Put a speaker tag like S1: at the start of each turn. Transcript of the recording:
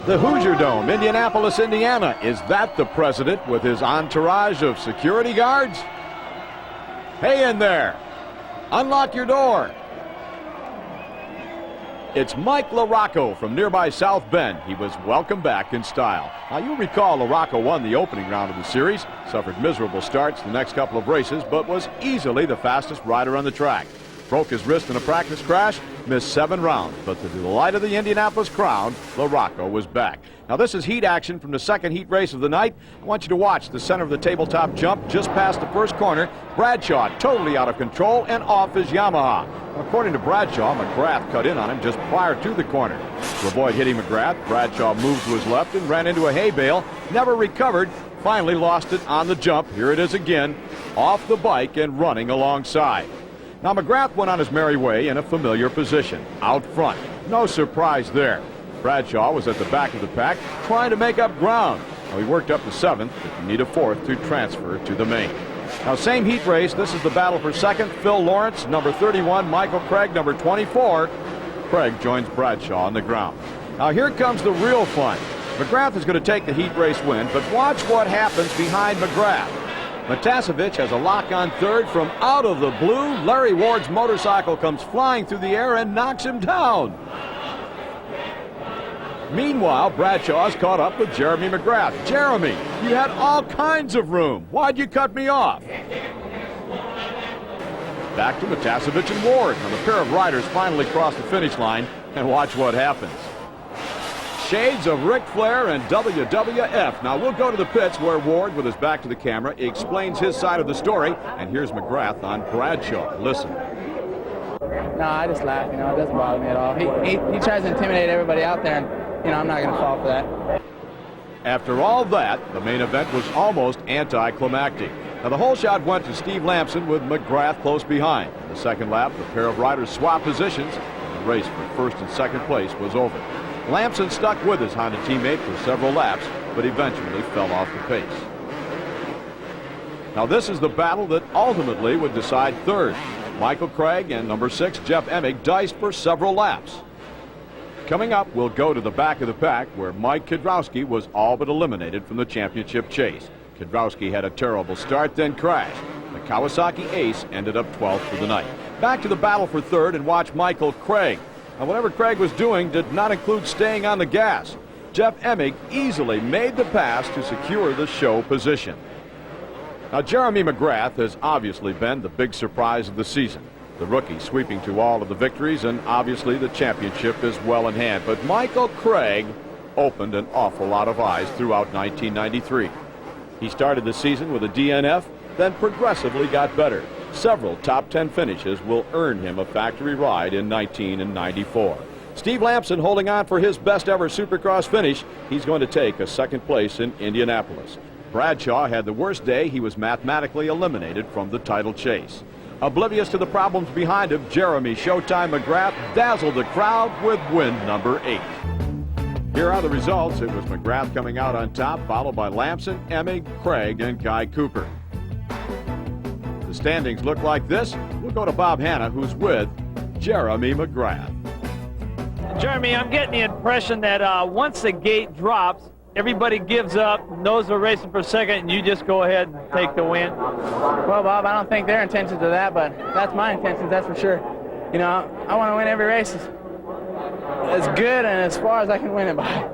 S1: The Hoosier Dome, Indianapolis, Indiana. Is that the president with his entourage of security guards? Hey in there, unlock your door. It's Mike LaRocco from nearby South Bend. He was welcomed back in style. Now, you'll recall LaRocco won the opening round of the series, suffered miserable starts the next couple of races, but was easily the fastest rider on the track. Broke his wrist in a practice crash, missed 7 rounds, but to the delight of the Indianapolis crowd, LaRocco was back. Now, this is heat action from the second heat race of the night. I want you to watch the center of the tabletop jump just past the first corner. Bradshaw totally out of control and off his Yamaha. According to Bradshaw, McGrath cut in on him just prior to the corner. To avoid hitting McGrath, Bradshaw moved to his left and ran into a hay bale, never recovered, finally lost it on the jump. Here it is again, off the bike and running alongside. Now, McGrath went on his merry way in a familiar position, out front. No surprise there. Bradshaw was at the back of the pack, trying to make up ground. Now, he worked up to 7th, but you need a 4th to transfer to the main. Now, same heat race. This is the battle for second. Phil Lawrence, number 31. Michael Craig, number 24. Craig joins Bradshaw on the ground. Now, here comes the real fun. McGrath is going to take the heat race win, but watch what happens behind McGrath. Matasevich has a lock on third from out of the blue. Larry Ward's motorcycle comes flying through the air and knocks him down. Meanwhile, Bradshaw's caught up with Jeremy McGrath. Jeremy, you had all kinds of room. Why'd you cut me off? Back to Matasevich and Ward. Now, the pair of riders finally cross the finish line, and watch what happens. Shades of Ric Flair and WWF. Now, we'll go to the pits where Ward, with his back to the camera, explains his side of the story. And here's McGrath on Bradshaw. Listen.
S2: No, I just laugh. It doesn't bother me at all. He tries to intimidate everybody out there, and, I'm not going to fall for that.
S1: After all that, the main event was almost anticlimactic. Now, the whole shot went to Steve Lamson with McGrath close behind. In the second lap, the pair of riders swapped positions, and the race for first and second place was over. Lamson stuck with his Honda teammate for several laps, but eventually fell off the pace. Now, this is the battle that ultimately would decide third. Michael Craig and number 6, Jeff Emig, diced for several laps. Coming up, we'll go to the back of the pack where Mike Kiedrowski was all but eliminated from the championship chase. Kiedrowski had a terrible start, then crashed. The Kawasaki ace ended up 12th for the night. Back to the battle for third and watch Michael Craig. Now, whatever Craig was doing did not include staying on the gas. Jeff Emig easily made the pass to secure the show position. Now, Jeremy McGrath has obviously been the big surprise of the season. The rookie sweeping to all of the victories, and obviously the championship is well in hand. But Michael Craig opened an awful lot of eyes throughout 1993. He started the season with a DNF, then progressively got better. Several top 10 finishes will earn him a factory ride in 19 and 94. Steve Lamson holding on for his best ever Supercross finish. He's going to take a second place in Indianapolis. Bradshaw had the worst day. He was mathematically eliminated from the title chase. Oblivious to the problems behind him, Jeremy Showtime McGrath dazzled the crowd with win number 8. Here are the results. It was McGrath coming out on top, followed by Lamson, Emig, Craig, and Guy Cooper. The standings look like this. We'll go to Bob Hanna, who's with Jeremy McGrath.
S3: Jeremy, I'm getting the impression that once the gate drops, everybody gives up, knows they're racing for second, and you just go ahead and take the win.
S2: Well, Bob, I don't think their intentions are that, but that's my intentions, that's for sure. I want to win every race as good and as far as I can win it by.